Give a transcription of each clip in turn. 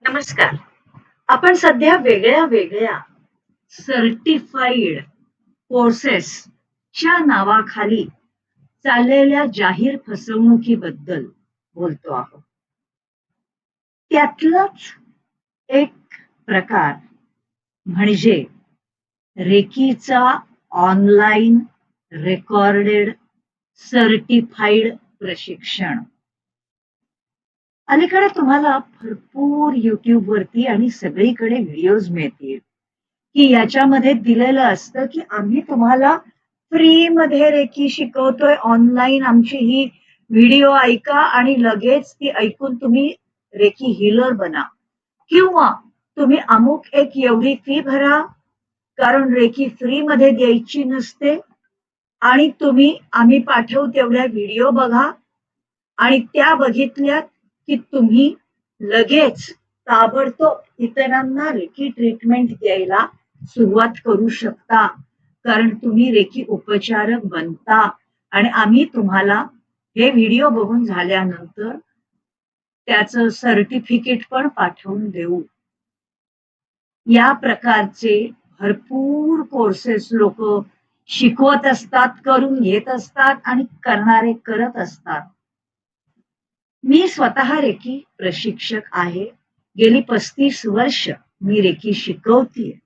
नमस्कार. आपण सध्या वेगळ्या वेगळ्या सर्टिफाईड कोर्सेसच्या नावाखाली चाललेल्या जाहीर फसवणुकीबद्दल बोलतो आहोत. त्यातलाच एक प्रकार म्हणजे रेकीचा ऑनलाईन रेकॉर्डेड सर्टिफाईड प्रशिक्षण. अलीकडे तुम्हाला भरपूर युट्यूब वरती आणि सगळीकडे व्हिडिओज मिळतील की याच्यामध्ये दिलेलं असतं की आम्ही तुम्हाला फ्री मध्ये रेकी शिकवतोय. ऑनलाईन आमची ही व्हिडिओ ऐका आणि लगेच ती ऐकून तुम्ही रेकी हीलर बना, किंवा तुम्ही अमुक एक एवढी फी भरा कारण रेकी फ्री मध्ये द्यायची नसते आणि आम्ही पाठवू तेवढ्या व्हिडिओ बघा आणि त्या बघितल्या की तुम्ही लगेच ताबडतोब इतरांना रेकी ट्रीटमेंट द्यायला सुरुवात करू शकता, कारण तुम्ही रेकी उपचारक बनता आणि आम्ही तुम्हाला हे व्हिडिओ बघून झाल्यानंतर त्याचं सर्टिफिकेट पण पाठवून देऊ. या प्रकारचे भरपूर कोर्सेस लोक शिकवत असतात, करून घेत असतात आणि करणारे करत असतात. मी स्वतः रेकी प्रशिक्षक आहे. गेली 35 वर्ष मी रेकी शिकवतीये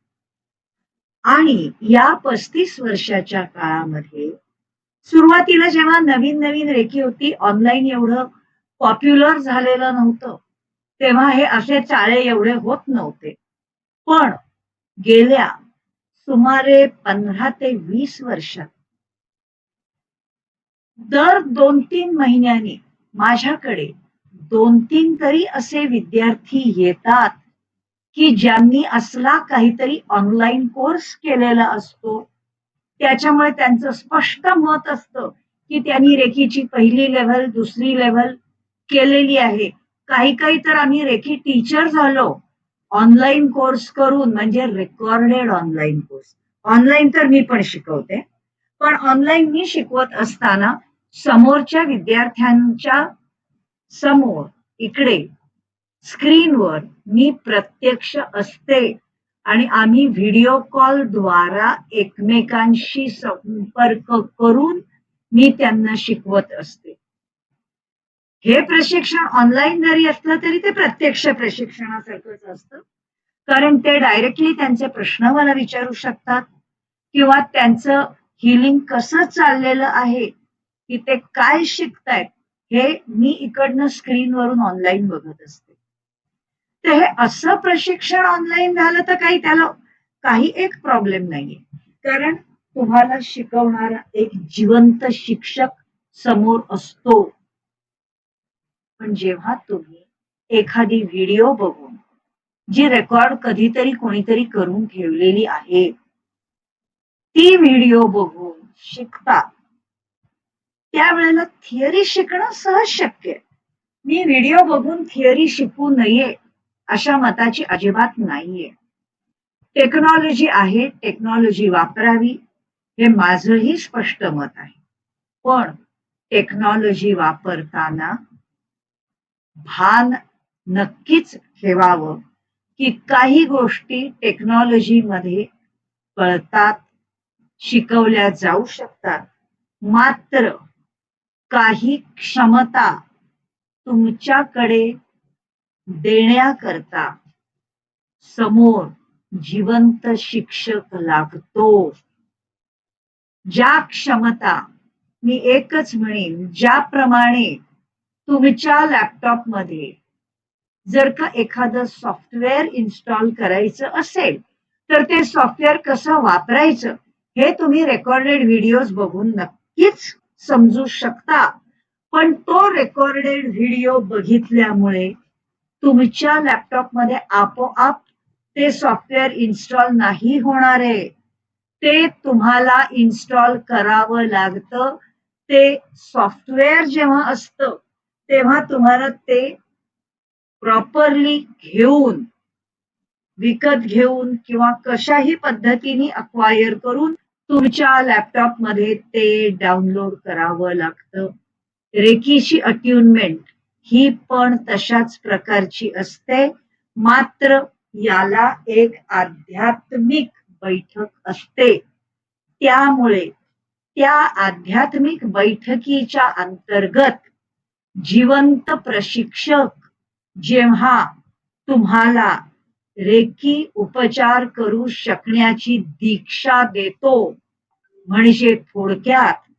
आणि या 35 वर्षाच्या काळामध्ये सुरुवातीला जेव्हा नवीन नवीन रेकी होती, ऑनलाईन एवढं पॉप्युलर झालेलं नव्हतं, तेव्हा हे असे चाळे एवढे होत नव्हते. पण गेल्या सुमारे 15 ते 20 वर्षात दर 2-3 महिन्यांनी माझ्याकडे 2-3 तरी असे विद्यार्थी येतात की ज्यांनी असला काहीतरी ऑनलाईन कोर्स केलेला असतो. त्याच्यामुळे त्यांचं स्पष्ट मत असतं की त्यांनी रेकीची पहिली लेव्हल, दुसरी लेव्हल केलेली आहे. काही काही तर आम्ही रेकी टीचर झालो ऑनलाईन कोर्स करून, म्हणजे रेकॉर्डेड ऑनलाईन कोर्स. ऑनलाईन तर मी पण शिकवते, पण ऑनलाईन मी शिकवत असताना समोरच्या विद्यार्थ्यांच्या समोर इकडे स्क्रीनवर मी प्रत्यक्ष असते आणि आम्ही व्हिडिओ कॉल द्वारा एकमेकांशी संपर्क करून मी त्यांना शिकवत असते. हे प्रशिक्षण ऑनलाईन जरी असलं तरी ते प्रत्यक्ष प्रशिक्षणासारखंच असतं, कारण ते डायरेक्टली त्यांचे प्रश्न मला विचारू शकतात किंवा त्यांचं हिलिंग कसं चाललेलं आहे, की ते काय शिकतायत, हे मी इकडनं स्क्रीनवरून ऑनलाईन बघत असते. तर हे असं प्रशिक्षण ऑनलाईन झालं तर काही एक प्रॉब्लेम नाहीये, कारण तुम्हाला शिकवणारा एक जिवंत शिक्षक समोर असतो. पण जेव्हा तुम्ही एखादी व्हिडिओ बघून, जी रेकॉर्ड कधीतरी कोणीतरी करून ठेवलेली आहे, ती व्हिडिओ बघून शिकता, त्यावेळेला थिअरी शिकणं सहज शक्य आहे. मी व्हिडिओ बघून थिअरी शिकू नये अशा मताची अजिबात नाहीये. टेक्नॉलॉजी आहे, टेक्नॉलॉजी वापरावी, हे माझंही स्पष्ट मत आहे. पण टेक्नॉलॉजी वापरताना भान नक्कीच ठेवावं की काही गोष्टी टेक्नॉलॉजीमध्ये कळतात, शिकवल्या जाऊ शकतात, मात्र काही क्षमता तुमच्याकडे देण्याकरता समोर जिवंत शिक्षक लागतो. ज्या क्षमता, मी एकच म्हणेन, ज्याप्रमाणे तुमच्या लॅपटॉपमध्ये जर का एखादं सॉफ्टवेअर इन्स्टॉल करायचं असेल तर ते सॉफ्टवेअर कसं वापरायचं हे तुम्ही रेकॉर्डेड व्हिडिओज बघून नक्कीच समजू शकता. पण तो रेकॉर्डेड व्हिडिओ बघितल्यामुळे तुमच्या लॅपटॉपमध्ये आपोआप ते सॉफ्टवेअर इन्स्टॉल नाही होणार आहे. ते तुम्हाला इन्स्टॉल करावं लागतं. ते सॉफ्टवेअर जेव्हा असतं तेव्हा तुम्हाला ते प्रॉपरली घेऊन, विकत घेऊन किंवा कशाही पद्धतीने अक्वायर करून तुमच्या लॅपटॉपमध्ये ते डाउनलोड करावं लागतं. रेकीची अट्युनमेंट ही पण तशाच प्रकारची असते. मात्र याला एक आध्यात्मिक बैठक असते. त्यामुळे त्या आध्यात्मिक बैठकीच्या अंतर्गत जिवंत प्रशिक्षक जेव्हा तुम्हाला रेकी उपचार करू शकण्याची दीक्षा देतो, म्हणजे थोडक्यात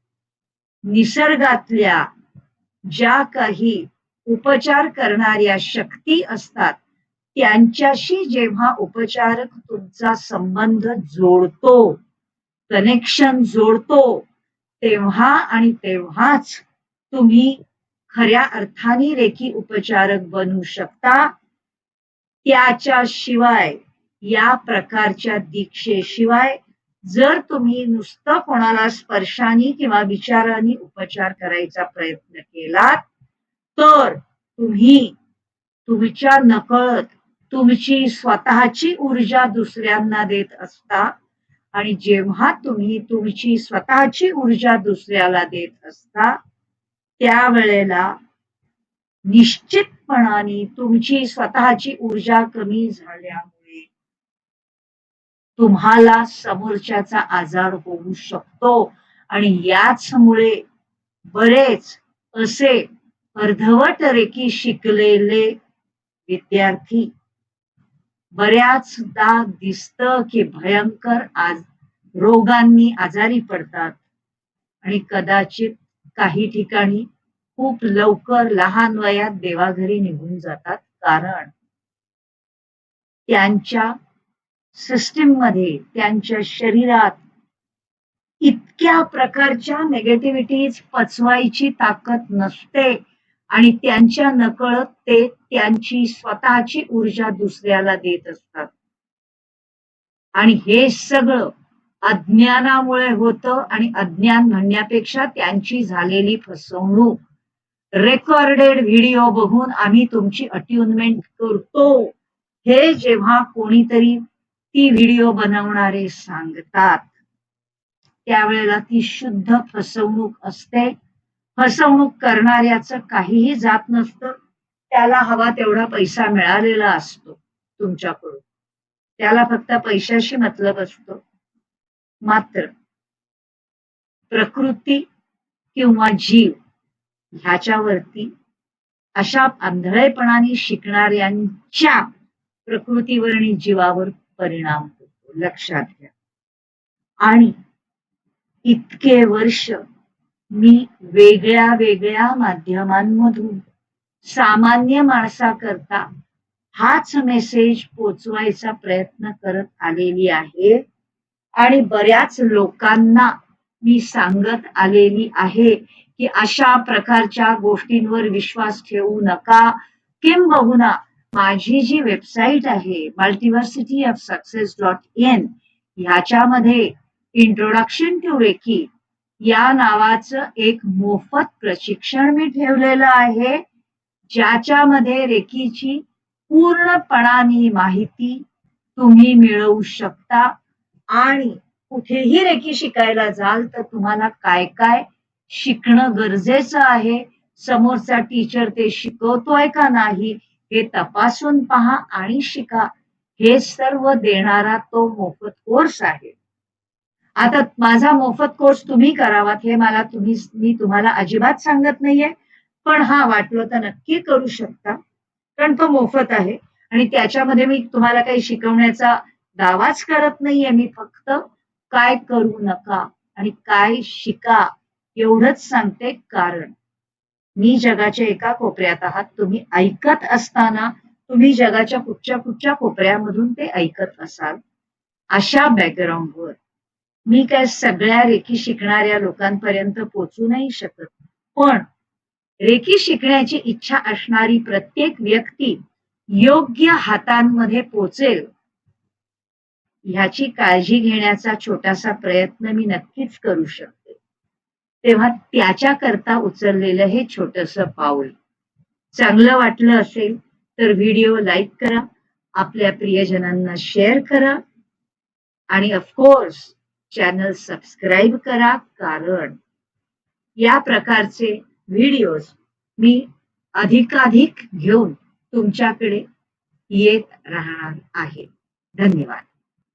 निसर्गातल्या ज्या काही उपचार करणाऱ्या शक्ती असतात त्यांच्याशी जेव्हा उपचारक तुमचा संबंध जोडतो, कनेक्शन जोडतो, तेव्हा आणि तेव्हाच तुम्ही खऱ्या अर्थाने रेकी उपचारक बनू शकता. त्याच्याशिवाय या प्रकारच्या दीक्षेशिवाय जर तुम्ही नुसतं कोणाला स्पर्शाने किंवा विचाराने उपचार करायचा प्रयत्न केलात तर तुम्ही तुमच्या नकळत तुमची स्वतःची ऊर्जा दुसऱ्यांना देत असता. आणि जेव्हा तुम्ही तुमची स्वतःची ऊर्जा दुसऱ्याला देत असता त्यावेळेला निश्चितपणाने तुमची स्वतःची ऊर्जा कमी झाल्यामुळे तुम्हाला समोरच्याचा आजार होऊ शकतो. आणि याचमुळे बरेच असे अर्धवट रेकी शिकलेले विद्यार्थी बऱ्याचदा दिसतं की भयंकर रोगांनी आजारी पडतात आणि कदाचित काही ठिकाणी खूप लवकर लहान वयात देवाघरी निघून जातात, कारण त्यांच्या सिस्टीम मध्ये त्यांच्या शरीरात इतक्या प्रकारच्या नेगेटिव्हिटीज पचवायची ताकद नसते आणि त्यांच्या नकळत ते त्यांची स्वतःची ऊर्जा दुसऱ्याला देत असतात. आणि हे सगळं अज्ञानामुळे होतं आणि अज्ञान म्हणण्यापेक्षा त्यांची झालेली फसवणूक. रेकॉर्डेड व्हिडिओ बघून आम्ही तुमची अट्युनमेंट करतो हे जेव्हा कोणीतरी ती व्हिडिओ बनवणारे सांगतात त्यावेळेला ती शुद्ध फसवणूक असते. फसवणूक करणाऱ्याचं काहीही जात नसतं, त्याला हवा तेवढा पैसा मिळालेला असतो तुमच्याकडून, त्याला फक्त पैशाशी मतलब असतो. मात्र प्रकृती किंवा जीव ह्याच्यावरती अशा आंधळेपणाने शिकणाऱ्यांच्या प्रकृतीवर आणि जीवावर परिणाम होतो, लक्षात घ्या. आणि इतके वर्ष मी वेगळ्या वेगळ्या माध्यमांमधून सामान्य माणसाकरता हाच मेसेज पोचवायचा प्रयत्न करत आलेली आहे आणि बऱ्याच लोकांना मी सांगत आलेली आहे की अशा प्रकारच्या गोष्टींवर विश्वास ठेवू नका. किंबहुना माझी जी वेबसाईट आहे multiversityofsuccess.in ह्याच्यामध्ये इंट्रोडक्शन टू रेकी या नावाचं एक मोफत प्रशिक्षण मी ठेवलेलं आहे, ज्याच्यामध्ये रेकीची पूर्णपणाने माहिती तुम्ही मिळवू शकता. आणि कुठेही रेकी शिकायला जाल तर तुम्हाला काय काय शिकणं गरजेचं आहे, समोरचा टीचर ते शिकवतोय का नाही हे तपासून पहा आणि शिका, हे सर्व देणारा तो मोफत कोर्स आहे. आता माझा मोफत कोर्स तुम्ही करावा हे मी तुम्हाला अजिबात सांगत नाहीये, पण हा वाटलं तर नक्की करू शकता, कारण तो मोफत आहे आणि त्याच्यामध्ये मी तुम्हाला काही शिकवण्याचा दावाच करत नाहीये. मी फक्त काय करू नका आणि काय शिका एवढंच सांगते, कारण मी जगाच्या एका कोपऱ्यात आहात, तुम्ही ऐकत असताना तुम्ही जगाच्या कुठच्या कोपऱ्यामधून ते ऐकत असाल. अशा बॅकग्राऊंडवर मी काय सगळ्या रेकी शिकणाऱ्या लोकांपर्यंत पोचू नाही शकत, पण रेकी शिकण्याची इच्छा असणारी प्रत्येक व्यक्ती योग्य हातांमध्ये पोचेल ह्याची काळजी घेण्याचा छोटासा प्रयत्न मी नक्कीच करू शकते. तेव्हा त्याच्याकरता उचललेलं हे छोटंसं पाऊल चांगलं वाटलं असेल तर व्हिडिओ लाईक करा, आपल्या प्रियजनांना शेअर करा आणि ऑफकोर्स चॅनल सबस्क्राईब करा, कारण या प्रकारचे व्हिडिओज मी अधिकाधिक घेऊन तुमच्याकडे येत राहणार आहेत. धन्यवाद.